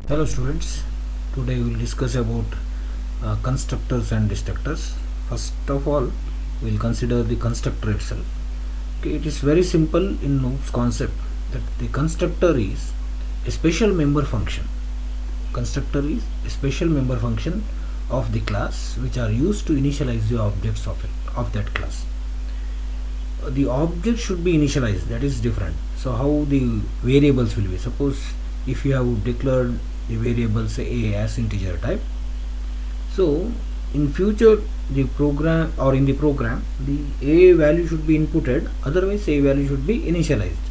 Hello students, today we will discuss about constructors and destructors. First of all, we will consider the constructor itself. Okay, it is very simple in Noob's concept that the constructor is a special member function. Constructor is a special member function of the class which are used to initialize the objects of that class. The object should be initialized, that is different. So how the variables will be, suppose if you have declared the variable say a as integer type, so in future the program or in the program the a value should be inputted, otherwise a value should be initialized.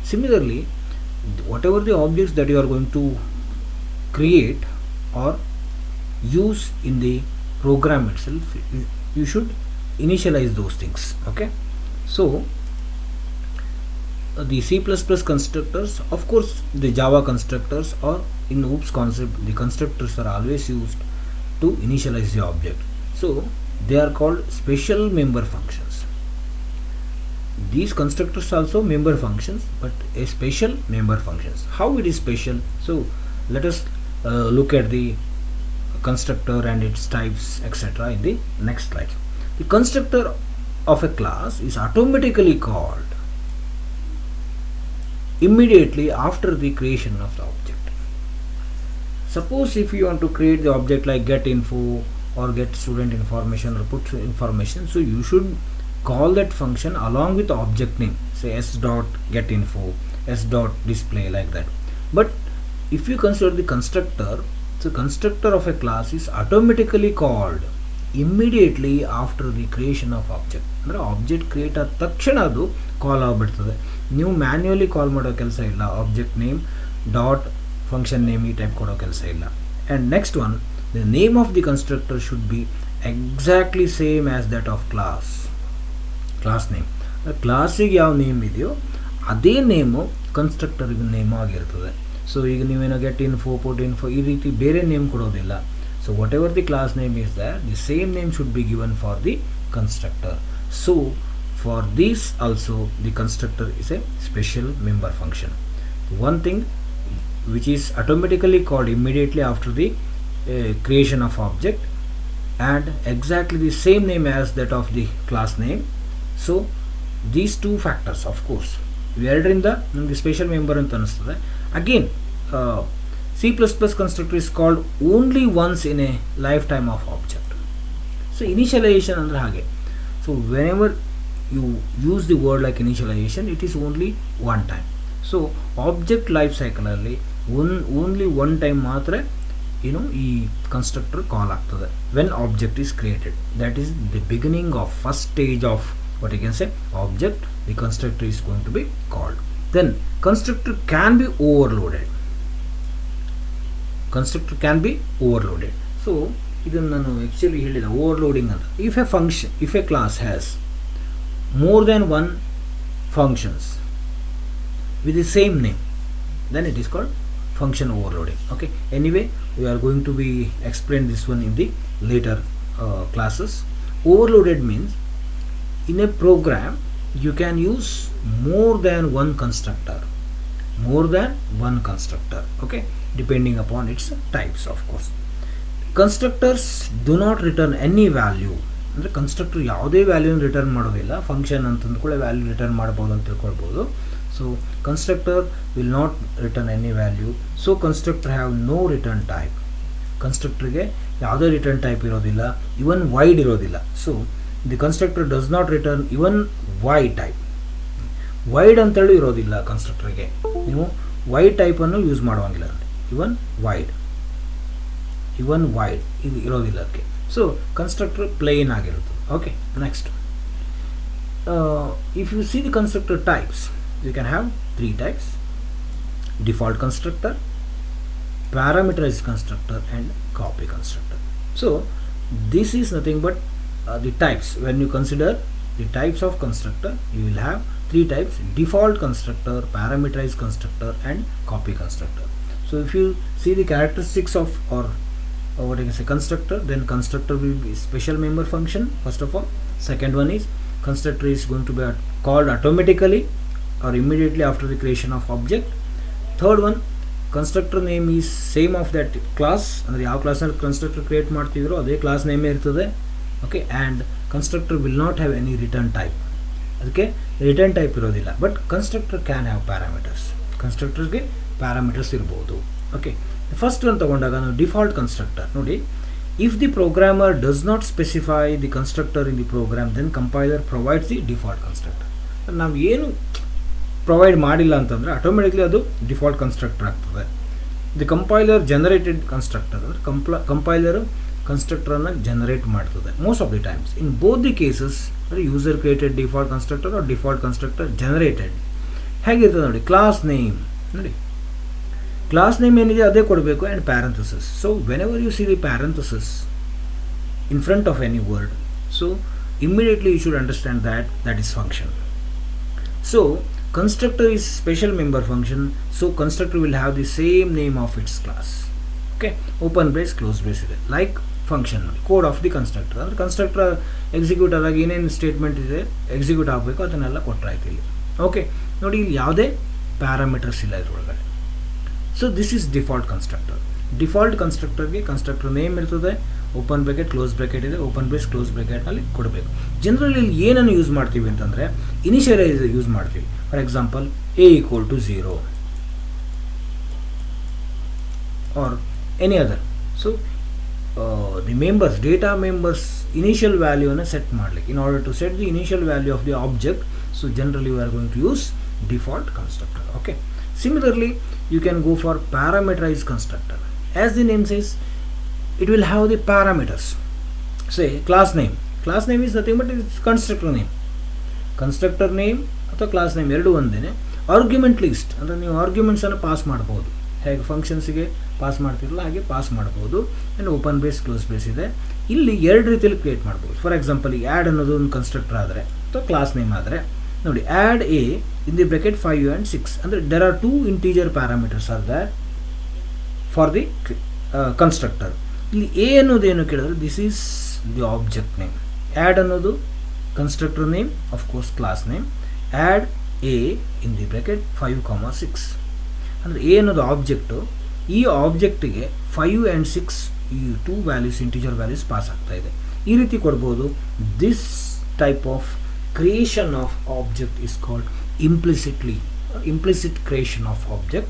Similarly, whatever the objects that you are going to create or use in the program itself, you should initialize those things. Okay, so the C++ constructors, of course the Java constructors, or in OOPS concept the constructors are always used to initialize the object, so they are called special member functions. These constructors also member functions, but a special member functions. How it is special? So let us look at the constructor and its types, etc. in the next slide. The constructor of a class is automatically called immediately after the creation of the object. Suppose if you want to create the object like get info or get student information or put information, so you should call that function along with the object name, say s dot get info, s dot display, like that. But if you consider the constructor, so constructor of a class is automatically called immediately after the creation of object. ಅಂದ್ರೆ object create ಆದ ತಕ್ಷಣ ಅದು ಕಾಲ್ ಆಗಿಬಿಡ್ತದೆ. ನೀವು manually ಕಾಲ್ ಮಾಡೋ ಕೆಲಸ ಇಲ್ಲ, object name dot function name ಈ ಟೈಪ್ ಕೊಡೋ ಕೆಲಸ ಇಲ್ಲ. And next one, the name of the constructor should B exactly same as that of class name. ಕ್ಲಾಸಿಗೆ ಯಾವ ನೇಮ್ ಇದೆಯೋ ಅದೇ ನೇಮು ಕನ್ಸ್ಟ್ರಕ್ಟರ್ಗೆ ನೇಮ್ ಆಗಿರ್ತದೆ. ಸೊ ಈಗ ನೀವೇನೋ ಗೆಟ್ ಇನ್ಫೋ, ಪುಟ್ ಇನ್ಫೋ ಈ ರೀತಿ ಬೇರೆ ನೇಮ್ ಕೊಡೋದಿಲ್ಲ. So whatever the class name is there, the same name should be given for the constructor. So for this also the constructor is a special member function. One thing which is automatically called immediately after the creation of object and exactly the same name as that of the class name. So these two factors, of course, ಎರಡರಿಂದ ನಮಗೆ special member ಅಂತ ಅನಿಸ್ತದೆ. Again C++ constructor is called only once in a lifetime of object. So initialization andre hage. So whenever you use the word like initialization, it is only one time. So object life cycle alli only one time matra ee constructor call agtade when object is created. That is the beginning of first stage of what you can say object. The constructor is going to be called. Then constructor can be overloaded. Constructor can be overloaded. So ಇದನ್ನು ನಾನು actually ಹೇಳಿದ overloading ಅಂತ. if a class has more than one functions with the same name, then it is called function overloading. Okay, anyway we are going to be explain this one in the later classes. Overloaded means in a program you can use more than one constructor, okay, depending upon its types, of course. Constructors do not return any value. ಅಂದರೆ constructor ಯಾವುದೇ ವ್ಯಾಲ್ಯೂನ return ಮಾಡೋದಿಲ್ಲ. Function ಅಂತಂದು ಕೂಡ value return ಮಾಡ್ಬೋದು ಅಂತ ತಿಳ್ಕೊಳ್ಬೋದು. So constructor will not return any value. So constructor have no return type. ಕನ್ಸ್ಟ್ರಕ್ಟರ್ಗೆ ಯಾವುದೇ ರಿಟರ್ನ್ ಟೈಪ್ ಇರೋದಿಲ್ಲ, ಇವನ್ ವೈಡ್ ಇರೋದಿಲ್ಲ. So the constructor does not return even void type. Void ಅಂತೇಳಿ ಇರೋದಿಲ್ಲ ಕನ್ಸ್ಟ್ರಕ್ಟರ್ಗೆ, ನೀವು ವೈಡ್ ಟೈಪನ್ನು ಯೂಸ್ ಮಾಡುವಂಗಿಲ್ಲ. ಇವನ್ ವೈಡ್ ಇದು ಇರೋದಿಲ್ಲ ಅದಕ್ಕೆ. ಸೊ ಕನ್ಸ್ಟ್ರಕ್ಟರ್ ಪ್ಲೇನ್ ಆಗಿರುತ್ತದೆ. Okay, next if you see the constructor types, you can have 3 types: default constructor, parameterized constructor and copy constructor. So this is nothing but the types. When you consider the types of constructor, you will have 3 types: default constructor, parameterized constructor and copy constructor. So if you see the characteristics of or what you can say constructor, then constructor will be special member function first of all. Second one is constructor is going to be called automatically or immediately after the creation of object. Third one, constructor name is same of that class, ಅಂದರೆ ಯಾವ ಕ್ಲಾಸ್ನಲ್ಲಿ constructor create ಮಾಡ್ತಿದ್ರೋ ಅದೇ class ನೇಮೇ ಇರ್ತದೆ. Okay, and constructor will not have any return type, ಅದಕ್ಕೆ return type ಇರೋದಿಲ್ಲ. But constructor can have parameters, ಕನ್ಸ್ಟ್ರಕ್ಟರ್ಗೆ parameters ಇರ್ಬೋದು. ಓಕೆ, ಫಸ್ಟ್ ಒಂದು ತೊಗೊಂಡಾಗ ನಾವು ಡಿಫಾಲ್ಟ್ ಕನ್ಸ್ಟ್ರಕ್ಟರ್ ನೋಡಿ, if the programmer does not specify the constructor in the program then compiler provides the default constructor. ನಾವು ಏನು ಪ್ರೊವೈಡ್ ಮಾಡಿಲ್ಲ ಅಂತಂದರೆ ಆಟೋಮೆಟಿಕ್ಲಿ ಅದು ಡಿಫಾಲ್ಟ್ ಕನ್ಸ್ಟ್ರಕ್ಟರ್ ಆಗ್ತದೆ. ದಿ ಕಂಪೈಲರ್ ಜನರೇಟೆಡ್ ಕನ್ಸ್ಟ್ರಕ್ಟರ್ ಅಂದರೆ ಕಂಪೈಲರ್ ಕನ್ಸ್ಟ್ರಕ್ಟರನ್ನು ಜನರೇಟ್ ಮಾಡ್ತದೆ most of the times. In both the cases ಅಂದರೆ user created default constructor or default constructor generated ಹೇಗಿರ್ತದೆ ನೋಡಿ. ಕ್ಲಾಸ್ ನೇಮ್ ನೋಡಿ, ಕ್ಲಾಸ್ ನೇಮ್ ಏನಿದೆ ಅದೇ ಕೊಡಬೇಕು and parenthesis. So whenever you see the parenthesis in front of any word, so immediately you should understand that that is function. So constructor is special member function, so constructor will have the same name of its class. Okay, open brace close brace ಇದೆ like function ನೋಡಿ, code of the constructor ಅಂದರೆ constructor execute ಆದಾಗ ಏನೇನು statement ಇದೆ execute ಆಗಬೇಕು ಅದನ್ನೆಲ್ಲ ಕೊಟ್ಟರಾಯ್ತು ಇಲ್ಲಿ. Okay ನೋಡಿ, ಇಲ್ಲಿ ಯಾವುದೇ ಪ್ಯಾರಾಮೀಟರ್ಸ್ ಇಲ್ಲ ಇದರೊಳಗಡೆ. So this is default constructor. Default ಕನ್ಸ್ಟ್ರಕ್ಟರ್ಗೆ ಕನ್ಸ್ಟ್ರಕ್ಟರ್ ನೇಮ್ ಇರ್ತದೆ, ಓಪನ್ ಬ್ರಾಕೆಟ್ ಕ್ಲೋಸ್ ಬ್ರಾಕೆಟ್ ಇದೆ, ಓಪನ್ ಬ್ರೇಸ್ ಕ್ಲೋಸ್ ಬ್ರಾಕೆಟ್ನಲ್ಲಿ ಕೊಡಬೇಕು. ಜನರಲಿ ಇಲ್ಲಿ ಏನನ್ನು ಯೂಸ್ ಮಾಡ್ತೀವಿ ಅಂತಂದರೆ ಇನಿಷಿಯಲೈಸ್ ಯೂಸ್ ಮಾಡ್ತೀವಿ. For example a = 0 or any other. So the members, data members initial value ಅನ್ನು ಸೆಟ್ ಮಾಡಲಿಕ್ಕೆ, in order to set the initial value of the object, so generally we are going to use default constructor. Okay, similarly you can go for parameterized constructor. As the name says, it will have the parameters. Say class name is nothing but it's constructor name. Constructor name ಅಥವಾ class name ಎರಡು ಒಂದೇ. Argument list ಅಂದರೆ ನೀವು ಆರ್ಗ್ಯುಮೆಂಟ್ಸನ್ನು pass ಮಾಡ್ಬೋದು, ಹೇಗೆ ಫಂಕ್ಷನ್ಸಿಗೆ pass ಮಾಡ್ತಿರಲ್ಲ ಹಾಗೆ pass ಮಾಡ್ಬೋದು. And open base close base ಇದೆ. ಇಲ್ಲಿ ಎರಡು ರೀತಿಯಲ್ಲಿ ಕ್ರಿಯೇಟ್ ಮಾಡ್ಬೋದು. ಫಾರ್ ಎಕ್ಸಾಂಪಲ್ ಈಗ ಆ್ಯಡ್ ಅನ್ನೋದು ಒಂದು ಕನ್ಸ್ಟ್ರಕ್ಟರ್ ಆದರೆ ಅಥವಾ ಕ್ಲಾಸ್ ನೇಮ್ ಆದರೆ ನೋಡಿ, add a in the bracket 5 and 6 ಅಂದರೆ there are 2 integer parameters are there for the constructor. ಇಲ್ಲಿ a ಅನ್ನೋದು ಏನು ಕೇಳಿದ್ರೆ this is the object name, add ಅನ್ನೋದು constructor name, of course class name. Add a in the bracket 5, 6 ಅಂದರೆ a ಅನ್ನೋದು object, ಈ ಆಬ್ಜೆಕ್ಟಿಗೆ 5 and 6 ಈ 2 ವ್ಯಾಲ್ಯೂಸ್ ಇಂಟಿಜರ್ ವ್ಯಾಲ್ಯೂಸ್ ಪಾಸ್ ಆಗ್ತಾ ಇದೆ. ಈ ರೀತಿ ಕೊಡ್ಬೋದು. This type of creation of object is called implicit creation of object.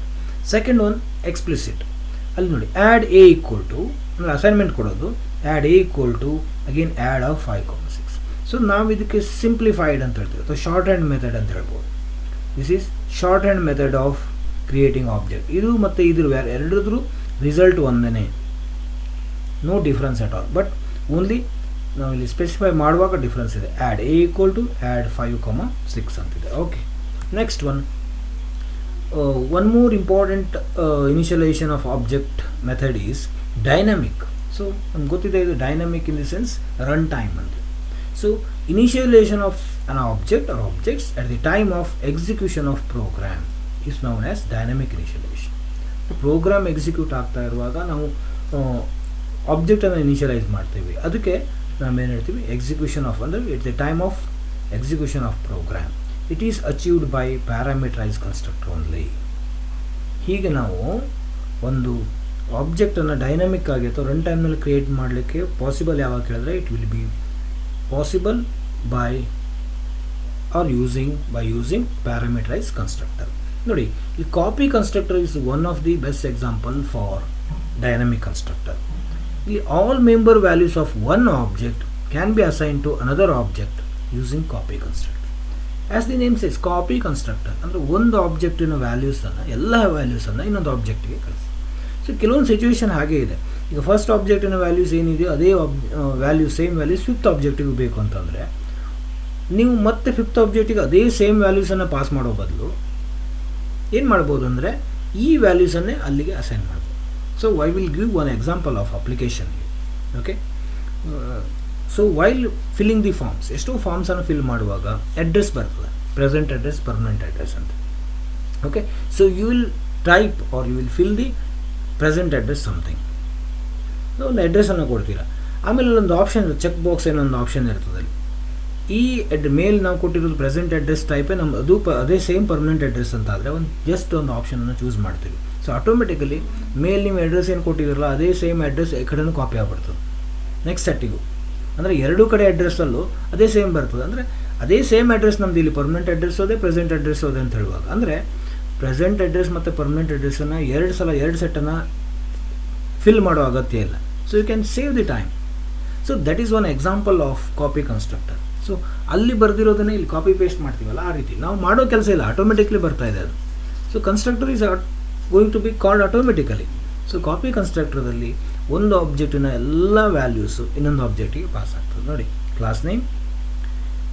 Second one explicit. ಅಲ್ಲಿ ನೋಡಿ ಆ್ಯಡ್ a ಅಂದರೆ ಅಸೈನ್ಮೆಂಟ್ ಕೊಡೋದು, add a again add of 5, 6. So ನಾವು ಇದಕ್ಕೆ ಸಿಂಪ್ಲಿಫೈಡ್ ಅಂತ ಹೇಳ್ತೀವಿ ಅಥವಾ ಶಾರ್ಟ್ ಹ್ಯಾಂಡ್ ಮೆಥಡ್ ಅಂತ ಹೇಳ್ಬೋದು. This is shorthand method of creating object. ಇದು ಮತ್ತು ಇದ್ರ ಎರಡರದ್ದು ರಿಸಲ್ಟ್ ಒಂದೇ, no difference at all. But only ನಾವು ಇಲ್ಲಿ ಸ್ಪೆಸಿಫೈ ಮಾಡುವಾಗ ಡಿಫ್ರೆನ್ಸ್ ಇದೆ. ಆ್ಯಡ್ a ಆ್ಯಡ್ 5, 6 ಅಂತಿದೆ. Okay, next one more important initialization of object method is dynamic. So ನಮ್ಗೆ ಗೊತ್ತಿದೆ ಇದು dynamic in the sense run time ಅಂತ. So initialization of an object or objects at the time of execution of program is known as dynamic initialization. Program execute ಆಗ್ತಾ ಇರುವಾಗ ನಾವು ಆಬ್ಜೆಕ್ಟನ್ನು initialize ಮಾಡ್ತೀವಿ, ಅದಕ್ಕೆ ನಾವೇನು ಹೇಳ್ತೀವಿ ಎಕ್ಸಿಕ್ಯೂಷನ್ ಆಫ್, ಅಂದರೆ it the time of execution of program. It is achieved by parameterize constructor only. ಹೀಗೆ ನಾವು ಒಂದು ಆಬ್ಜೆಕ್ಟನ್ನು ಡೈನಮಿಕ್ ಆಗಿ ಅಥವಾ ರನ್ ಟೈಮ್ನಲ್ಲಿ ಕ್ರಿಯೇಟ್ ಮಾಡಲಿಕ್ಕೆ ಪಾಸಿಬಲ್ ಯಾವಾಗ ಕೇಳಿದ್ರೆ it will be possible by using parameterize constructor. ನೋಡಿ, ಈ copy constructor is one of the best example for dynamic constructor. ಇಲ್ಲಿ all member values of one object can be assign to another object using copy constructor. As the name says, copy constructor ಅಂದರೆ ಒಂದು ಆಬ್ಜೆಕ್ಟಿನ ವ್ಯಾಲ್ಯೂಸನ್ನು ಎಲ್ಲ ವ್ಯಾಲ್ಯೂಸನ್ನು ಇನ್ನೊಂದು ಆಬ್ಜೆಕ್ಟಿಗೆ ಕಳಿಸಿ. So ಕೆಲವೊಂದು situation ಹಾಗೇ ಇದೆ. ಈಗ ಫಸ್ಟ್ ಆಬ್ಜೆಕ್ಟಿನ ವ್ಯಾಲ್ಯೂಸ್ ಏನಿದೆಯೋ ಅದೇ ಸೇಮ್ ವ್ಯಾಲ್ಯೂಸ್ ಫಿಫ್ತ್ ಆಬ್ಜೆಕ್ಟಿಗೆ ಬೇಕು ಅಂತಂದರೆ ನೀವು ಮತ್ತೆ ಫಿಫ್ತ್ ಆಬ್ಜೆಕ್ಟಿಗೆ ಅದೇ ಸೇಮ್ ವ್ಯಾಲ್ಯೂಸನ್ನು ಪಾಸ್ ಮಾಡೋ ಬದಲು ಏನು ಮಾಡ್ಬೋದು ಅಂದರೆ ಈ ವ್ಯಾಲ್ಯೂಸನ್ನೇ ಅಲ್ಲಿಗೆ ಅಸೈನ್ ಮಾಡ್ಬೋದು. So I will give one example of application. Okay, so while filling the forms, ಎಷ್ಟೋ ಫಾರ್ಮ್ಸನ್ನು ಫಿಲ್ ಮಾಡುವಾಗ ಅಡ್ರೆಸ್ ಬರ್ತದೆ, ಪ್ರೆಸೆಂಟ್ ಅಡ್ರೆಸ್, ಪರ್ಮನೆಂಟ್ ಅಡ್ರೆಸ್ ಅಂತ. Okay, so you will type or you will fill the present address something, ಒಂದು ಅಡ್ರೆಸ್ಸನ್ನು ಕೊಡ್ತೀರಾ. ಆಮೇಲೆ ಒಂದು ಆಪ್ಷನ್, ಚೆಕ್ ಬಾಕ್ಸ್ ಏನೋ ಒಂದು ಆಪ್ಷನ್ ಇರ್ತದೆ ಅಲ್ಲಿ. ಈ ಮೇಲ್ ನಾವು ಕೊಟ್ಟಿರೋದು ಪ್ರೆಸೆಂಟ್ ಅಡ್ರೆಸ್ ಟೈಪೇ ನಮ್ಮ ಅದೇ ಸೇಮ್ ಪರ್ಮನೆಂಟ್ ಅಡ್ರೆಸ್ ಅಂತ ಆದರೆ ಜಸ್ಟ್ ಒಂದು ಆಪ್ಷನನ್ನು ಚೂಸ್ ಮಾಡ್ತೀವಿ. ಸೊ ಆಟೋಮೆಟಿಕಲಿ ಮೇಲೆ ನೀವು ಅಡ್ರೆಸ್ ಏನು ಕೊಟ್ಟಿದ್ದೀರಲ್ಲ ಅದೇ ಸೇಮ್ ಅಡ್ರೆಸ್ ಈ ಕಡೆನೂ ಕಾಪಿ ಆಗ್ಬಿಡ್ತದೆ ನೆಕ್ಸ್ಟ್ ಸೆಟ್ಟಿಗೂ. ಅಂದರೆ ಎರಡೂ ಕಡೆ ಅಡ್ರೆಸ್ಸಲ್ಲೂ ಅದೇ ಸೇಮ್ ಬರ್ತದೆ. ಅಂದರೆ ಅದೇ ಸೇಮ್ ಅಡ್ರೆಸ್ ನಮ್ದು ಇಲ್ಲಿ ಪರ್ಮನೆಂಟ್ ಅಡ್ರೆಸ್ ಹೋದೆ, ಪ್ರೆಸೆಂಟ್ ಅಡ್ರೆಸ್ ಹೋದೆ ಅಂತ ಹೇಳುವಾಗ, ಅಂದರೆ ಪ್ರೆಸೆಂಟ್ ಅಡ್ರೆಸ್ ಮತ್ತು ಪರ್ಮನೆಂಟ್ ಅಡ್ರೆಸ್ಸನ್ನು ಎರಡು ಸೆಟ್ಟನ್ನು ಫಿಲ್ ಮಾಡೋ ಅಗತ್ಯ ಇಲ್ಲ. So you can save the time. So that is one example of copy constructor. So ಅಲ್ಲಿ ಬರೆದಿರೋದನ್ನೇ ಇಲ್ಲಿ ಕಾಪಿ ಪೇಸ್ಟ್ ಮಾಡ್ತೀವಲ್ಲ, ಆ ರೀತಿ ನಾವು ಮಾಡೋ ಕೆಲಸ ಇಲ್ಲ, ಆಟೋಮೆಟಿಕ್ಲಿ ಬರ್ತಾ ಇದೆ ಅದು. So constructor is going to be called automatically. So copy ಕನ್ಸ್ಟ್ರಕ್ಟರ್ದಲ್ಲಿ ಒಂದು ಆಬ್ಜೆಕ್ಟಿನ ಎಲ್ಲ ವ್ಯಾಲ್ಯೂಸು ಇನ್ನೊಂದು ಆಬ್ಜೆಕ್ಟಿಗೆ ಪಾಸ್ ಆಗ್ತದೆ. ನೋಡಿ, class name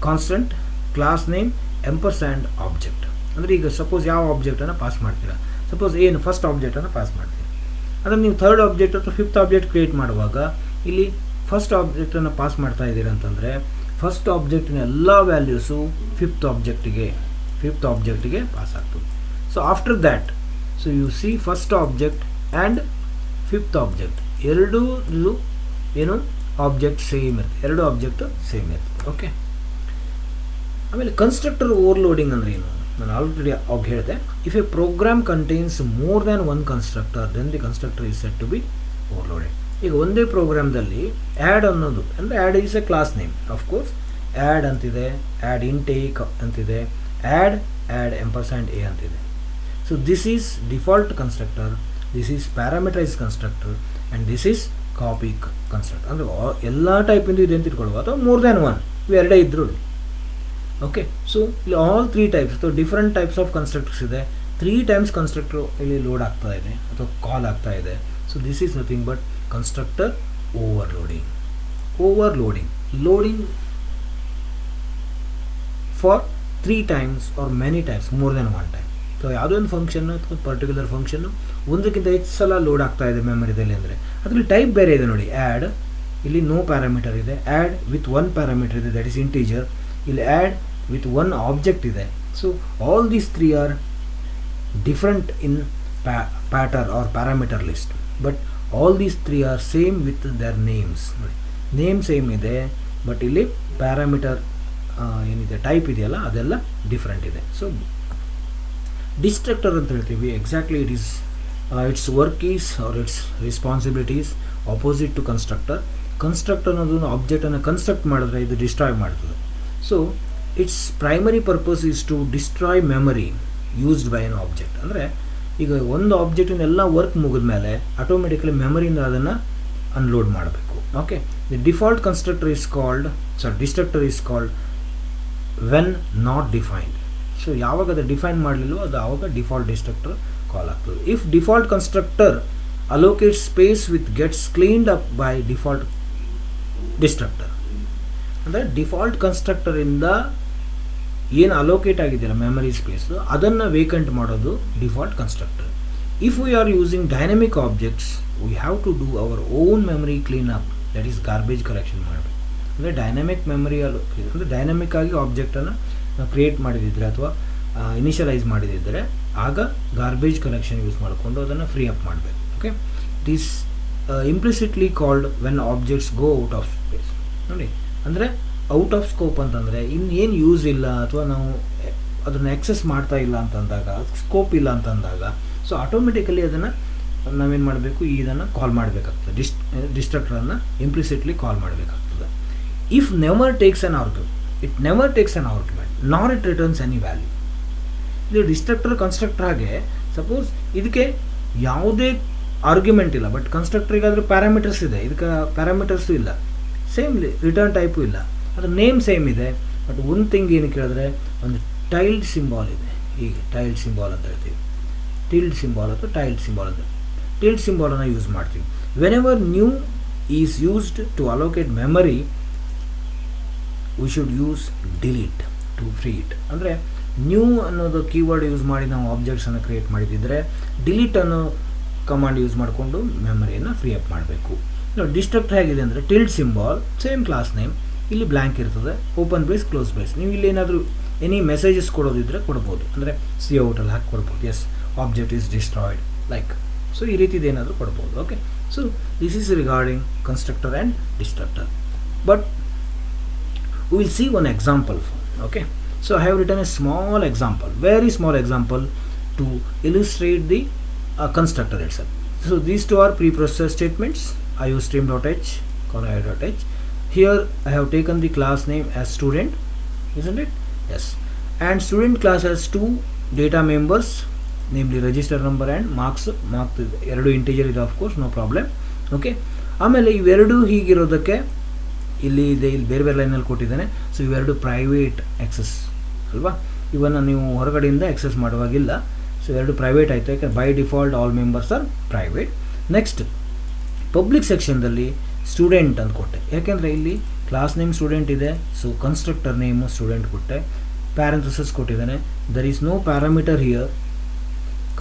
constant, class name ampersand object. ಅಂದರೆ ಈಗ ಸಪೋಸ್ ಯಾವ ಆಬ್ಜೆಕ್ಟನ್ನು ಪಾಸ್ ಮಾಡ್ತೀರಾ, ಸಪೋಸ್ ಏನು ಫಸ್ಟ್ ಆಬ್ಜೆಕ್ಟನ್ನು ಪಾಸ್ ಮಾಡ್ತೀರಾ, ಅಂದರೆ ನೀವು ಥರ್ಡ್ ಆಬ್ಜೆಕ್ಟ್ ಅಥವಾ ಫಿಫ್ತ್ ಆಬ್ಜೆಕ್ಟ್ ಕ್ರಿಯೇಟ್ ಮಾಡುವಾಗ ಇಲ್ಲಿ ಫಸ್ಟ್ ಆಬ್ಜೆಕ್ಟನ್ನು ಪಾಸ್ ಮಾಡ್ತಾ ಇದ್ದೀರ ಅಂತಂದರೆ ಫಸ್ಟ್ ಆಬ್ಜೆಕ್ಟಿನ ಎಲ್ಲ ವ್ಯಾಲ್ಯೂಸು ಫಿಫ್ತ್ ಆಬ್ಜೆಕ್ಟಿಗೆ ಪಾಸ್ ಆಗ್ತದೆ. So after that, so you see first object and fifth object ಎರಡೂ ಏನು ಆಬ್ಜೆಕ್ಟ್ ಸೇಮ್ ಇರ್ತದೆ, ಎರಡು ಆಬ್ಜೆಕ್ಟ್ ಸೇಮ್ ಇರ್ತದೆ. ಓಕೆ, ಆಮೇಲೆ ಕನ್ಸ್ಟ್ರಕ್ಟರ್ ಓವರ್ಲೋಡಿಂಗ್ ಅಂದರೆ ಏನು, ನಾನು ಆಲ್ರೆಡಿ ಅವಾಗ ಹೇಳಿದೆ. If a program contains more than one constructor then the constructor is set to be overloaded. ಈಗ ಒಂದೇ ಪ್ರೋಗ್ರಾಮ್ದಲ್ಲಿ ಆ್ಯಡ್ ಅನ್ನೋದು ಅಂದರೆ add is a class name, of course add ಅಂತಿದೆ, ಆ್ಯಡ್ ಇಂಟೇಕ್ ಅಂತಿದೆ, ಆ್ಯಡ್ ಎಂಪರ್ಸ್ಯಾಂಡ್ ಎ ಅಂತಿದೆ. So this is default constructor, this is parameterize constructor and this is copy constructor. ಅಂದರೆ ಎಲ್ಲ ಟೈಪಿಂದು ಇದೆ ಅಂತ ಇಟ್ಕೊಳ್ಬೋದು, ಅಥವಾ ಮೋರ್ ದ್ಯಾನ್ ಒನ್ ಇವೆರಡೇ ಇದ್ದರು. ಓಕೆ, ಸೊ ಇಲ್ಲಿ ಆಲ್ 3 ಟೈಪ್ಸ್ ಅಥವಾ ಡಿಫ್ರೆಂಟ್ ಟೈಪ್ಸ್ ಆಫ್ ಕನ್ಸ್ಟ್ರಕ್ಟರ್ಸ್ ಇದೆ. 3 ಟೈಮ್ಸ್ ಕನ್ಸ್ಟ್ರಕ್ಟರ್ ಇಲ್ಲಿ ಲೋಡ್ ಆಗ್ತಾ ಇದೆ ಅಥವಾ ಕಾಲ್ ಆಗ್ತಾ ಇದೆ. So this is nothing but constructor overloading for 3 times are many times, more than one time. So ಯಾವುದೋ ಒಂದು ಫಂಕ್ಷನ್ನು ಅಥವಾ ಪರ್ಟಿಕ್ಯುಲರ್ ಫಂಕ್ಷನ್ನು ಒಂದಕ್ಕಿಂತ ಹೆಚ್ಚು ಸಲ ಲೋಡ್ ಆಗ್ತಾ ಇದೆ ಮೆಮರಿದಲ್ಲಿ ಅಂದರೆ ಅದರಲ್ಲಿ ಟೈಪ್ ಬೇರೆ ಇದೆ. ನೋಡಿ, ಆ್ಯಡ್ ಇಲ್ಲಿ ನೋ ಪ್ಯಾರಾಮೀಟರ್ ಇದೆ, ಆ್ಯಡ್ ವಿತ್ 1 ಪ್ಯಾರಾಮೀಟರ್ ಇದೆ, ದಟ್ ಈಸ್ ಇಂಟೀಜರ್. ಇಲ್ಲಿ ಆ್ಯಡ್ with 1 object ಇದೆ. So all these 3 are different in pattern or parameter list, but all these 3 are same with their names. Name same ಇದೆ, but ಇಲ್ಲಿ parameter ಏನಿದೆ type ಇದೆಯಲ್ಲ ಅದೆಲ್ಲ different ಇದೆ. So destructor ಅಂತ ಹೇಳ್ತೀವಿ. Exactly it is its work is or its responsibilities opposite to constructor. Constructor ಅನ್ನೋದು ಆಬ್ಜೆಕ್ಟನ್ನು ಕನ್ಸ್ಟ್ರಕ್ಟ್ ಮಾಡಿದ್ರೆ ಇದು ಡಿಸ್ಟ್ರಾಯ್ ಮಾಡ್ತದೆ. So its primary purpose is to destroy memory used by an object. ಅಂದರೆ ಈಗ ಒಂದು ಆಬ್ಜೆಕ್ಟಿನ ಎಲ್ಲ ವರ್ಕ್ ಮುಗಿದ ಮೇಲೆ ಆಟೋಮೆಟಿಕಲಿ ಮೆಮರಿಯಿಂದ ಅದನ್ನು ಅನ್ಲೋಡ್ ಮಾಡಬೇಕು. Okay, the default constructor is called destructor is called when not defined. So ಯಾವಾಗ ಅದು ಡಿಫೈನ್ ಮಾಡಲಿಲ್ಲೋ ಅದು ಆವಾಗ ಡಿಫಾಲ್ಟ್ ಡಿಸ್ಟ್ರಕ್ಟರ್ ಕಾಲ್ ಆಗ್ತದೆ. If default constructor allocate space with gets cleaned up by default destructor. ಅಂದರೆ default ಕನ್ಸ್ಟ್ರಕ್ಟರಿಂದ ಏನು allocate ಆಗಿದೆಯಲ್ಲ memory space ಅದನ್ನು ವೇಕೆಂಟ್ ಮಾಡೋದು default constructor. If we are using dynamic objects we have to do our own memory clean up, that is garbage collection ಮಾಡಬೇಕು. ಅಂದರೆ dynamic memory ಅಂದರೆ dynamic ಆಗಿ ಆಬ್ಜೆಕ್ಟನ್ನು ನಾವು ಕ್ರಿಯೇಟ್ ಮಾಡಿದಿದ್ರೆ ಅಥವಾ ಇನಿಷಿಯಲೈಸ್ ಮಾಡಿದಿದ್ದರೆ ಆಗ ಗಾರ್ಬೇಜ್ ಕಲೆಕ್ಷನ್ ಯೂಸ್ ಮಾಡಿಕೊಂಡು ಅದನ್ನು ಫ್ರೀ ಅಪ್ ಮಾಡಬೇಕು. Okay, it is implicitly called when objects go out of space. ನೋಡಿ, ಅಂದರೆ ಔಟ್ ಆಫ್ ಸ್ಕೋಪ್ ಅಂತಂದರೆ ಇನ್ನೇನು ಯೂಸ್ ಇಲ್ಲ ಅಥವಾ ನಾವು ಅದನ್ನು ಎಕ್ಸೆಸ್ ಮಾಡ್ತಾ ಇಲ್ಲ ಅಂತಂದಾಗ, ಸ್ಕೋಪ್ ಇಲ್ಲ ಅಂತಂದಾಗ, ಸೊ ಆಟೋಮೆಟಿಕಲಿ ಅದನ್ನು ನಾವೇನು ಮಾಡಬೇಕು, ಇದನ್ನು ಕಾಲ್ ಮಾಡಬೇಕಾಗ್ತದೆ. ಡಿಸ್ಟ್ರಕ್ಟರನ್ನು ಇಂಪ್ಲಿಸಿಟ್ಲಿ ಕಾಲ್ ಮಾಡಬೇಕಾಗ್ತದೆ. If never takes an argument, it never takes an argument ನಾರ್ ಇಟ್ ರಿಟರ್ನ್ಸ್ ಎನಿ ವ್ಯಾಲ್ಯೂ. ಇದು ಡಿಸ್ಟ್ರಕ್ಟರ್ ಕನ್ಸ್ಟ್ರಕ್ಟರ್ ಹಾಗೆ, ಸಪೋಸ್ ಇದಕ್ಕೆ ಯಾವುದೇ ಆರ್ಗ್ಯುಮೆಂಟ್ ಇಲ್ಲ, ಬಟ್ ಕನ್ಸ್ಟ್ರಕ್ಟರಿಗಾದರೆ ಪ್ಯಾರಾಮೀಟರ್ಸ್ ಇದೆ, ಇದಕ್ಕೆ ಪ್ಯಾರಾಮೀಟರ್ಸು ಇಲ್ಲ, ಸೇಮ್ ರಿಟರ್ನ್ ಟೈಪು ಇಲ್ಲ, ಅದ್ರ ನೇಮ್ ಸೇಮ್ ಇದೆ. ಬಟ್ ಒಂದು ಥಿಂಗ್ ಏನು ಕೇಳಿದ್ರೆ ಒಂದು ಟೈಲ್ಡ್ ಸಿಂಬಾಲ್ ಇದೆ. ಹೀಗೆ ಟೈಲ್ಡ್ ಸಿಂಬಾಲ್ ಅಂತ ಹೇಳ್ತೀವಿ, ಟಿಲ್ಡ್ ಸಿಂಬಾಲ್ ಅಥವಾ ಟೈಲ್ಡ್ ಸಿಂಬಾಲ್ ಅಂತ. ಟಿಲ್ಡ್ ಸಿಂಬಾಲನ್ನು ಯೂಸ್ ಮಾಡ್ತೀವಿ whenever new is used to allocate memory. We should use delete to free it. ಅಂದರೆ ನ್ಯೂ ಅನ್ನೋದು ಕೀವರ್ಡ್ ಯೂಸ್ ಮಾಡಿ ನಾವು ಆಬ್ಜೆಕ್ಟ್ಸನ್ನು ಕ್ರಿಯೇಟ್ ಮಾಡಿದ್ದಿದ್ರೆ ಡಿಲೀಟ್ ಅನ್ನೋ ಕಮಾಂಡ್ ಯೂಸ್ ಮಾಡಿಕೊಂಡು ಮೆಮರಿಯನ್ನು ಫ್ರೀ ಅಪ್ ಮಾಡಬೇಕು. ಡಿಸ್ಟ್ರಕ್ಟರ್ ಹೇಗಿದೆ ಅಂದರೆ tilde symbol, same class name, ಇಲ್ಲಿ ಬ್ಲ್ಯಾಂಕ್ ಇರ್ತದೆ, ಓಪನ್ ಬ್ರೇಸ್ ಕ್ಲೋಸ್ ಬ್ರೇಸ್. ನೀವು ಇಲ್ಲಿ ಏನಾದರೂ ಎನಿ ಮೆಸೇಜಸ್ ಕೊಡೋದಿದ್ರೆ ಕೊಡ್ಬೋದು, ಅಂದರೆ ಸಿ ಔಟಲ್ಲಿ ಹಾಕಿ ಕೊಡ್ಬೋದು, S object is destroyed like. So ಈ ರೀತಿದು ಏನಾದರೂ ಕೊಡ್ಬೋದು. Okay, so this is regarding constructor and destructor. But we will see one example. Okay, so I have written a small example, very small example to illustrate the constructor itself. So these two are preprocessor statements, iostream.h, call.h. Here I have taken the class name as student, isn't it? Yes. And student class has two data members, namely register number and marks. Mark ಎರಡು integer ಇದೆ, of course, no problem. Okay, ಆಮೇಲೆ ಇವೆರಡು ಹೀಗಿರೋದಕ್ಕೆ ಇಲ್ಲಿ ಇದೆ, ಇಲ್ಲಿ ಬೇರೆ ಬೇರೆ ಲೈನಲ್ಲಿ ಕೊಟ್ಟಿದ್ದಾನೆ. ಸೊ ಇವೆರಡು ಪ್ರೈವೇಟ್ ಆಕ್ಸೆಸ್ ಅಲ್ವಾ, ಇವನ್ನ ನೀವು ಹೊರಗಡೆಯಿಂದ ಆಕ್ಸೆಸ್ ಮಾಡುವಾಗಿಲ್ಲ. ಸೊ ಎರಡು ಪ್ರೈವೇಟ್ ಆಯಿತು, ಯಾಕಂದರೆ by default all members are private. Next public ಸೆಕ್ಷನ್ದಲ್ಲಿ ಸ್ಟೂಡೆಂಟ್ ಅಂತ ಕೊಟ್ಟೆ, ಯಾಕೆಂದರೆ ಇಲ್ಲಿ ಕ್ಲಾಸ್ ನೇಮ್ ಸ್ಟೂಡೆಂಟ್ ಇದೆ. ಸೊ ಕನ್ಸ್ಟ್ರಕ್ಟರ್ ನೇಮು ಸ್ಟೂಡೆಂಟ್ ಕೊಟ್ಟೆ, ಪ್ಯಾರೆಂಥಸಿಸ್ ಕೊಟ್ಟಿದ್ದಾನೆ. There is no parameter here,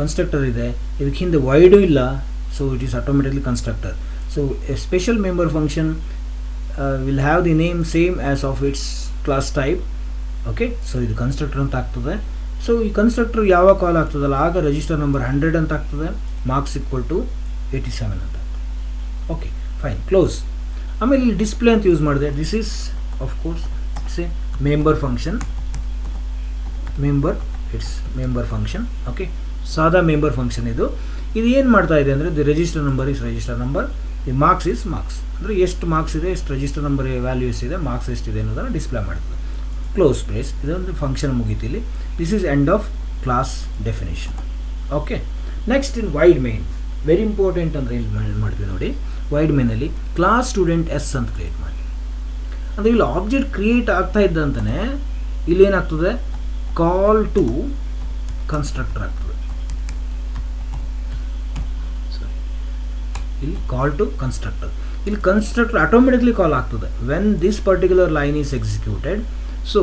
constructor ಇದೆ, ಇದಕ್ಕೆ ಹಿಂದೆ ವೈಡು ಇಲ್ಲ. So it is automatically constructor. So a special member function will have the name same as of its class type. Okay, so ಇದು constructor ಅಂತ ಆಗ್ತದೆ. So ಈ constructor ಯಾವಾಗ ಕಾಲ್ ಆಗ್ತದಲ್ಲ ಆಗ ರಿಜಿಸ್ಟರ್ ನಂಬರ್ 100 ಅಂತ ಆಗ್ತದೆ, ಮಾರ್ಕ್ಸ್ ಈಕ್ವಲ್ ಟು 87 ಅಂತ ಆಗ್ತದೆ. Okay, fine, close. ಆಮೇಲೆ ಇಲ್ಲಿ ಡಿಸ್ಪ್ಲೇ ಅಂತ ಯೂಸ್ ಮಾಡಿದೆ. This is of course it's a member function. Member function. Okay, ಸಾದಾ ಮೆಂಬರ್ ಫಂಕ್ಷನ್ ಇದು. ಇದು ಏನು ಮಾಡ್ತಾ ಇದೆ ಅಂದರೆ the register number is register number, the marks is marks. ಅಂದರೆ ಎಷ್ಟು ಮಾರ್ಕ್ಸ್ ಇದೆ, ಎಷ್ಟು ರಿಜಿಸ್ಟರ್ ನಂಬರ್ ವ್ಯಾಲ್ಯೂ ಎಷ್ಟಿದೆ, ಮಾರ್ಕ್ಸ್ ಎಷ್ಟಿದೆ ಅನ್ನೋದನ್ನು ಡಿಸ್ಪ್ಲೇ ಮಾಡ್ತದೆ. Close space. ಇದೊಂದು ಫಂಕ್ಷನ್ ಮುಗೀತಿಲ್ಲಿ. This is end of class definition. Okay, next in wide main, very important ಅಂದರೆ ಇಲ್ಲಿ ಮಾಡ್ತೀವಿ ನೋಡಿ. ವೈಡ್ ಮೇನಲ್ಲಿ ಕ್ಲಾಸ್ ಸ್ಟೂಡೆಂಟ್ ಎಸ್ ಅಂತ ಕ್ರಿಯೇಟ್ ಮಾಡಿ. ಅಂದರೆ ಇಲ್ಲಿ ಆಬ್ಜೆಕ್ಟ್ ಕ್ರಿಯೇಟ್ ಆಗ್ತಾ ಇದ್ದಂತಲೇ ಇಲ್ಲಿ ಏನಾಗ್ತದೆ, ಕಾಲ್ ಟು ಕನ್ಸ್ಟ್ರಕ್ಟರ್ ಆಗ್ತದೆ. ಇಲ್ಲಿ ಕಾಲ್ ಟು ಕನ್ಸ್ಟ್ರಕ್ಟರ್, ಇಲ್ಲಿ ಕನ್ಸ್ಟ್ರಕ್ಟರ್ ಆಟೋಮೆಟಿಕ್ಲಿ ಕಾಲ್ ಆಗ್ತದೆ when this particular line is executed. So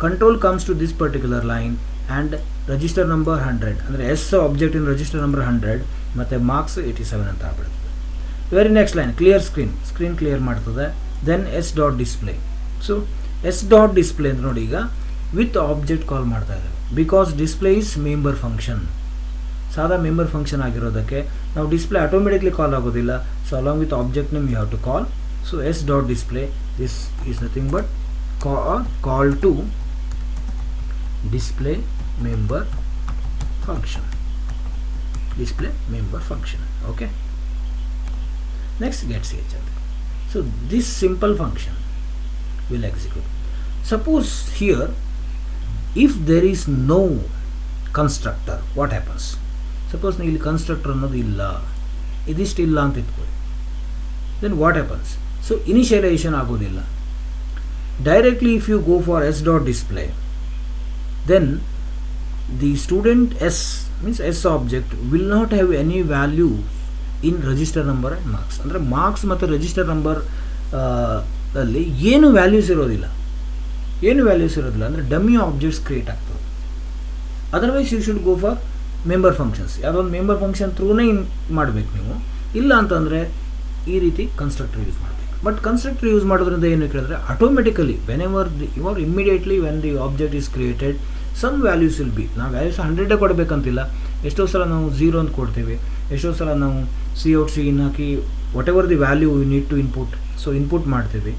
control comes to this particular line and register number 100 ಅಂದರೆ S object in register number 100 ಮತ್ತು marks 87 ಅಂತ ಆಗ್ಬಿಡುತ್ತೆ. Very next line clear screen clear ಮಾಡ್ತದೆ. Then S dot display. So S dot display ಅಂತ ನೋಡಿ, ಈಗ with object call ಮಾಡ್ತಾ ಇದ್ದೇವೆ because display is member function. ಸಾದಾ ಮೆಂಬರ್ ಫಂಕ್ಷನ್ ಆಗಿರೋದಕ್ಕೆ ನಾವು ಡಿಸ್ಪ್ಲೇ ಆಟೋಮೆಟಿಕ್ಲಿ ಕಾಲ್ ಆಗೋದಿಲ್ಲ. So along with object name you have to call. So S dot display this is nothing but call to display member function. Display member function. Okay, next get ch. So this simple function will execute. Suppose here if there is no constructor, what happens? Suppose ಇಲ್ಲಿ constructor ಅನ್ನೋದು ಇಲ್ಲ, ಇದಿಷ್ಟು ಇಲ್ಲ ಅಂತ ಇಟ್ಕೊಳ್ಳಿ. Then what happens? So initialization ಆಗೋದಿಲ್ಲ. Directly if you go for s.display, then the student s means s object will not have any value in register number and marks. ಅಂದರೆ marks ಮತ್ತು ರಿಜಿಸ್ಟರ್ ನಂಬರ್ ಅಲ್ಲಿ ಏನು values ಇರೋದಿಲ್ಲ. ಅಂದರೆ dummy objects create ಆಗ್ತವೆ. Otherwise you should go for member functions. ಯಾವುದೊಂದು member function ಥ್ರೂನೇ ಮಾಡಬೇಕು ನೀವು. ಇಲ್ಲ ಅಂತಂದರೆ ಈ ರೀತಿ ಕನ್ಸ್ಟ್ರಕ್ಟರ್ ಯೂಸ್ ಮಾಡಬೇಕು. ಬಟ್ ಕನ್ಸ್ಟ್ರಕ್ಟರ್ ಯೂಸ್ ಮಾಡೋದ್ರಿಂದ ಏನು ಕೇಳಿದ್ರೆ automatically whenever immediately when the object is created some values will be. ನಾವು ವ್ಯಾಲ್ಯೂಸ್ 100 ಕೊಡಬೇಕಂತಿಲ್ಲ. ಎಷ್ಟೋ ಸಲ ನಾವು 0 ಅಂತ ಕೊಡ್ತೇವೆ, ಎಷ್ಟೋ ಸಲ ನಾವು ಸಿ ಔಟ್ ಸಿ ಇನ್ ಹಾಕಿ whatever the value you need to input, so input ಮಾಡ್ತೀವಿ.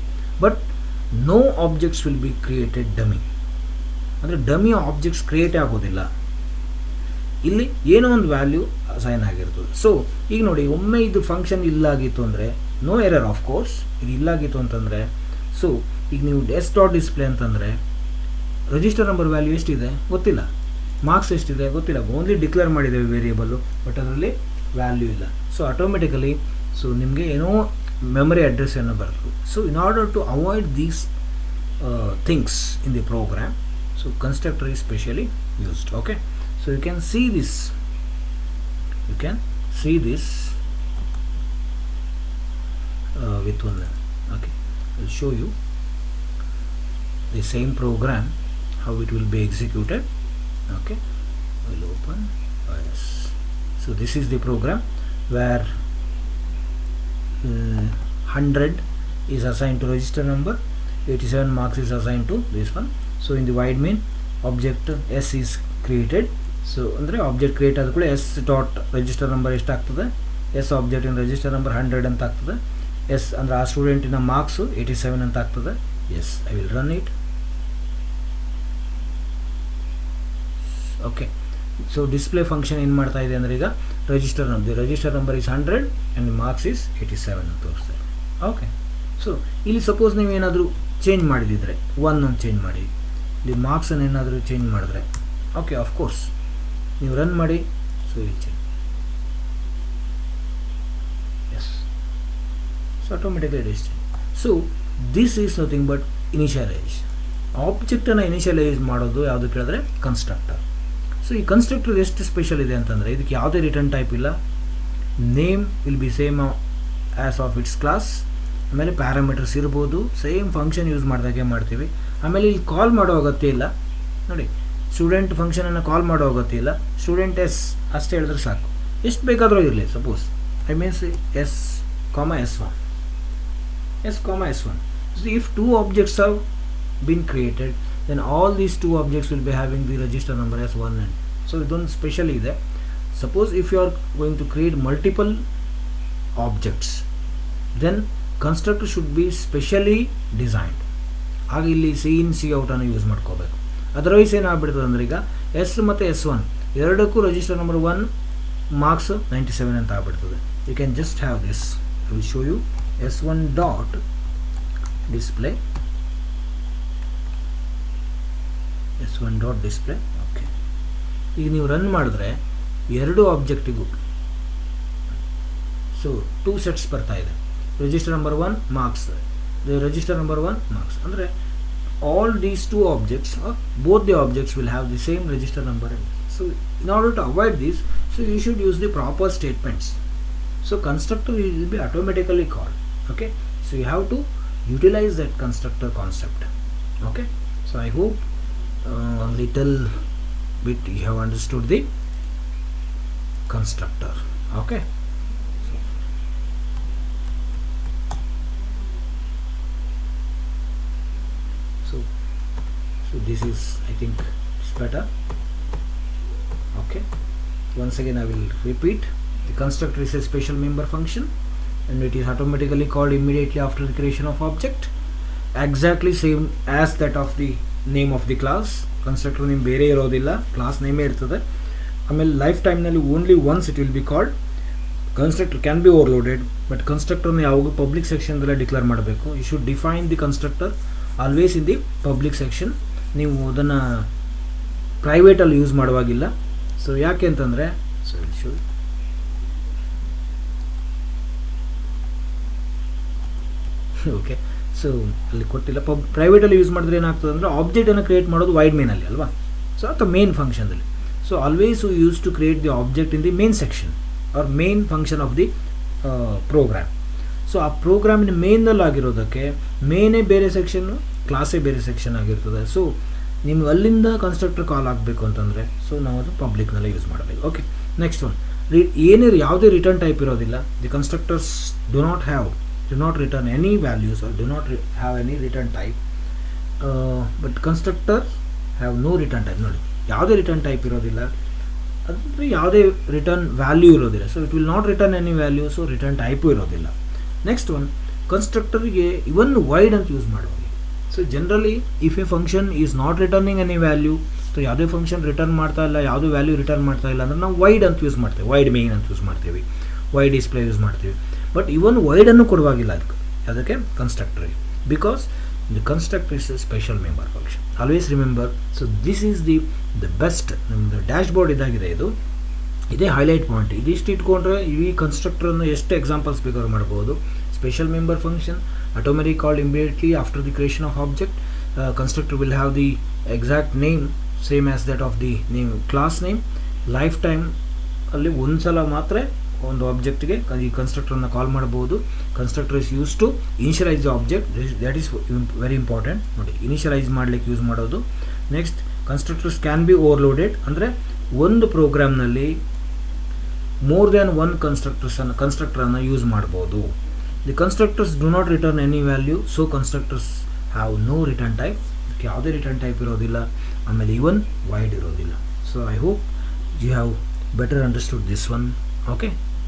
But no objects will be created dummy. ಅಂದರೆ ಡಮಿ ಆಬ್ಜೆಕ್ಟ್ಸ್ ಕ್ರಿಯೇಟೇ ಆಗೋದಿಲ್ಲ. ಇಲ್ಲಿ ಏನೋ ಒಂದು ವ್ಯಾಲ್ಯೂ ಅಸೈನ್ ಆಗಿರ್ತದೆ. ಸೊ ಈಗ ನೋಡಿ, ಒಮ್ಮೆ ಇದು ಫಂಕ್ಷನ್ ಇಲ್ಲಾಗಿತ್ತು ಅಂದರೆ ನೋ ಎರರ್ ಆಫ್ ಕೋರ್ಸ್. ಇದು ಇಲ್ಲಾಗಿತ್ತು ಅಂತಂದರೆ ಸೊ ಈಗ ನೀವು ಎಸ್ ಡಾಟ್ ಡಿಸ್ಪ್ಲೇ ಅಂತಂದರೆ ರಿಜಿಸ್ಟರ್ ನಂಬರ್ ವ್ಯಾಲ್ಯೂ ಎಷ್ಟಿದೆ ಗೊತ್ತಿಲ್ಲ, ಮಾರ್ಕ್ಸ್ ಎಷ್ಟಿದೆ ಗೊತ್ತಿಲ್ಲ, ಓನ್ಲಿ ಡಿಕ್ಲೇರ್ ಮಾಡಿದ್ದೇವೆ ವೇರಿಯೇಬಲ್ಲು, ಬಟ್ ಅದರಲ್ಲಿ ವ್ಯಾಲ್ಯೂ ಇಲ್ಲ. ಸೊ ಆಟೋಮೆಟಿಕಲಿ ಸೊ ನಿಮಗೆ ಏನೋ ಮೆಮರಿ ಅಡ್ರೆಸ್ ಏನೋ ಬರ್ತದೆ. So in order to avoid these things in the program, so constructor is specially used. Okay, so you can see this with one. Okay, I'll show you the same program how it will be executed. Okay, we'll open yes. So this is the program where 100 is assigned to register number, 87 marks is assigned to this one. So in the wide main object s is created. So andre object create ಆದ ಕೂಡಲೇ s dot register number ಎಷ್ಟು ಆಗ್ತದೆ, s object in register number 100 ಅಂತ ಆಗ್ತದೆ. S ಅಂದರೆ ಆ ಸ್ಟೂಡೆಂಟಿನ marks 87 ಅಂತ ಆಗ್ತದೆ. Yes, I will run it. Okay, so display function ಏನು ಮಾಡ್ತಾ ಇದೆ ಅಂದರೆ ಈಗ register the register number is 100 and marks is 87 ಅಂತ ತೋರಿಸ್ತಾರೆ. ಓಕೆ, ಸೊ ಇಲ್ಲಿ ಸಪೋಸ್ ನೀವೇನಾದರೂ ಚೇಂಜ್ ಮಾಡಿದಿದ್ರೆ 1 ಅಂತ ಚೇಂಜ್ ಮಾಡಿ, ಇಲ್ಲಿ ಮಾರ್ಕ್ಸನ್ನು ಏನಾದರೂ ಚೇಂಜ್ ಮಾಡಿದ್ರೆ, ಓಕೆ ಆಫ್ಕೋರ್ಸ್ ನೀವು ರನ್ ಮಾಡಿ, ಸೊ ಇಲ್ಲಿ change, yes, so automatically it is change. So this is nothing but initialise. ಆಬ್ಜೆಕ್ಟನ್ನು ಇನಿಷಿಯಲೈಸ್ ಮಾಡೋದು ಯಾವುದು ಕೇಳಿದ್ರೆ ಕನ್ಸ್ಟ್ರಕ್ಟರ್. ಸೊ ಈ ಕನ್ಸ್ಟ್ರಕ್ಟರ್ ಎಷ್ಟು ಸ್ಪೆಷಲ್ ಇದೆ ಅಂತಂದರೆ ಇದಕ್ಕೆ ಯಾವುದೇ ರಿಟರ್ನ್ ಟೈಪ್ ಇಲ್ಲ, name will be same as of its class, ಆಮೇಲೆ ಪ್ಯಾರಾಮೀಟರ್ಸ್ ಇರ್ಬೋದು, ಸೇಮ್ ಫಂಕ್ಷನ್ ಯೂಸ್ ಮಾಡಿದಾಗೆ ಮಾಡ್ತೀವಿ. ಆಮೇಲೆ ಇಲ್ಲಿ ಕಾಲ್ ಮಾಡೋ ಅಗತ್ಯ ಇಲ್ಲ ನೋಡಿ, ಸ್ಟೂಡೆಂಟ್ ಫಂಕ್ಷನನ್ನು ಕಾಲ್ ಮಾಡೋ ಅಗತ್ಯ ಇಲ್ಲ, ಸ್ಟೂಡೆಂಟ್ ಎಸ್ ಅಷ್ಟೇ ಹೇಳಿದ್ರೆ ಸಾಕು, ಎಷ್ಟು ಬೇಕಾದರೂ ಇರಲಿ. ಸಪೋಸ್ ಐ ಮೀನ್ಸ್ ಎಸ್ ಕಾಮ S1, S comma S1. So if two objects have been created, then all these two objects will be having the register number as 1 and so ಇದೊಂದು special ಇದೆ. Suppose if you are going to create multiple objects, then constructor should be specially designed. ಆಗ ಇಲ್ಲಿ cin ಸಿ ಔಟನ್ನು use ಮಾಡ್ಕೋಬೇಕು. Otherwise ಏನಾಗ್ಬಿಡ್ತದೆ ಅಂದರೆ ಈಗ ಎಸ್ ಮತ್ತು S1 ಎರಡಕ್ಕೂ ರಿಜಿಸ್ಟರ್ ನಂಬರ್ 1 ಮಾರ್ಕ್ಸ್ 97 ಅಂತ ಆಗ್ಬಿಡ್ತದೆ. You can just have this, I will show you S1 dot display, S1 dot display. Okay, ಈಗ ನೀವು ರನ್ ಮಾಡಿದ್ರೆ ಎರಡು ಆಬ್ಜೆಕ್ಟಿಗೂ ಸೊ 2 ಸೆಟ್ಸ್ ಬರ್ತಾ ಇದೆ. Register number 1 marks, register number 1 marks ಅಂದರೆ all these 2 objects or both the objects will have the same register number. So in order to avoid this, so you should use the proper statements. So constructor will be automatically called. Okay, so you have to utilize that constructor concept. Okay, so I hope a little bit you have understood the constructor. Okay, so this is, I think it's better. Okay, once again I will repeat. The constructor is a special member function and it is automatically called immediately after the creation of object, exactly same as that of the name of the class. Constructor name ಬೇರೆ ಇರೋದಿಲ್ಲ, class ನೇಮೇ ಇರ್ತದೆ. ಆಮೇಲೆ life ಟೈಮ್ನಲ್ಲಿ only once it will be called. Constructor can be overloaded, but ಕನ್ಸ್ಟ್ರಕ್ಟರ್ನ ಯಾವಾಗ public ಸೆಕ್ಷನ್ದಲ್ಲೇ declare ಮಾಡಬೇಕು. You should define the constructor always in the public section. ನೀವು ಅದನ್ನು ಪ್ರೈವೇಟಲ್ಲಿ ಯೂಸ್ ಮಾಡುವಾಗಿಲ್ಲ. ಸೊ ಯಾಕೆ ಅಂತಂದರೆ, ಸೊ ಶುಡ್ ಓಕೆ, ಸೊ ಅಲ್ಲಿ ಕೊಟ್ಟಿಲ್ಲ. ಪ್ರೈವೇಟಲ್ಲಿ ಯೂಸ್ ಮಾಡಿದ್ರೆ ಏನಾಗ್ತದೆ ಅಂದರೆ ಆಬ್ಜೆಕ್ಟನ್ನು ಕ್ರಿಯೇಟ್ ಮಾಡೋದು ವೈಡ್ ಮೇನಲ್ಲಿ ಅಲ್ವಾ, ಸೊ ಅಥವಾ ಮೇನ್ ಫಂಕ್ಷನ್ದಲ್ಲಿ. So always you use to create the object in the main section or main function of the program. So ಆ ಪ್ರೋಗ್ರಾಮಿನ ಮೇನ್ನಲ್ಲಿ ಆಗಿರೋದಕ್ಕೆ ಮೇನೇ ಬೇರೆ ಸೆಕ್ಷನ್ನು, ಕ್ಲಾಸೇ ಬೇರೆ ಸೆಕ್ಷನ್ ಆಗಿರ್ತದೆ. ಸೊ ನಿಮ್ಗೆ ಅಲ್ಲಿಂದ ಕನ್ಸ್ಟ್ರಕ್ಟರ್ ಕಾಲ್ ಆಗಬೇಕು ಅಂತಂದರೆ ಸೊ ನಾವು ಅದು ಪಬ್ಲಿಕ್ನಲ್ಲೇ ಯೂಸ್ ಮಾಡಬೇಕು. ಓಕೆ, ನೆಕ್ಸ್ಟ್ ಒನ್, ಯಾವುದೇ ರಿಟರ್ನ್ ಟೈಪ್ ಇರೋದಿಲ್ಲ. The constructors do not return any values or do not have any return type, but constructors have no return type. ನೋಡಿ, ಯಾವುದೇ ರಿಟರ್ನ್ ಟೈಪ್ ಇರೋದಿಲ್ಲ, ಅಂದರೆ ಯಾವುದೇ ರಿಟರ್ನ್ ವ್ಯಾಲ್ಯೂ ಇರೋದಿಲ್ಲ. So it will not return any value, so return type ಇರೋದಿಲ್ಲ. Next one, ಕನ್ಸ್ಟ್ರಕ್ಟರ್ಗೆ ಇವನ್ wide ಅಂತ use ಮಾಡೋದು. So generally if A function is not returning any value, so ಯಾವುದೇ ಫಂಕ್ಷನ್ ರಿಟರ್ನ್ ಮಾಡ್ತಾ ಇಲ್ಲ, ಯಾವುದೇ ವ್ಯಾಲ್ಯೂ ರಿಟರ್ನ್ ಮಾಡ್ತಾ ಇಲ್ಲ ಅಂದರೆ ನಾವು ವೈಡ್ ಅಂತ ಯೂಸ್ ಮಾಡ್ತೇವೆ, ವೈಡ್ ಮೇನ್ ಅಂತ ಯೂಸ್ ಮಾಡ್ತೀವಿ, ವೈಡ್ ಡಿಸ್ಪ್ಲೇ ಯೂಸ್ ಮಾಡ್ತೀವಿ. ಬಟ್ ಇವನ್ ವೈಡನ್ನು ಕೊಡುವಾಗಿಲ್ಲ ಅದಕ್ಕೆ ಕನ್ಸ್ಟ್ರಕ್ಟರ್ಗೆ, because the constructor is a special member function. Always remember. So this is the best. ನಮ್ಮದು ಡ್ಯಾಶ್ ಬೋರ್ಡ್ ಇದಾಗಿದೆ, ಇದೇ ಹೈಲೈಟ್ ಪಾಯಿಂಟ್. ಇದಿಷ್ಟು ಇಟ್ಕೊಂಡ್ರೆ ಈ ಕನ್ಸ್ಟ್ರಕ್ಟರನ್ನು ಎಷ್ಟು ಎಕ್ಸಾಂಪಲ್ಸ್ ಬೇಕಾದ್ರೂ ಮಾಡ್ಬೋದು. Special member function, automatically called immediately after the creation of object. Constructor will have the exact name same as that of the name class name. Lifetime ಅಲ್ಲಿ ಒಂದ್ಸಲ ಮಾತ್ರ ಒಂದು ಆಬ್ಜೆಕ್ಟ್ಗೆ ಈ ಕನ್ಸ್ಟ್ರಕ್ಟರ್ನ ಕಾಲ್ ಮಾಡಬಹುದು. Constructor is use to initialize the object, that is very important. ನೋಡಿ, initialize ಮಾಡಲಿಕ್ಕೆ use ಮಾಡೋದು. Next, constructors can be overloaded, ಅಂದರೆ ಒಂದು ಪ್ರೋಗ್ರಾಮ್ನಲ್ಲಿ ಮೋರ್ ದ್ಯಾನ್ ಒನ್ ಕನ್ಸ್ಟ್ರಕ್ಟರನ್ನು ಯೂಸ್ ಮಾಡ್ಬೋದು. The constructors do not return any value, so constructors have no return type. ಯಾವುದೇ return type ಇರೋದಿಲ್ಲ, ಆಮೇಲೆ ಇವನ್ ವೈಡ್ ಇರೋದಿಲ್ಲ. So I hope you have better understood this one. Okay.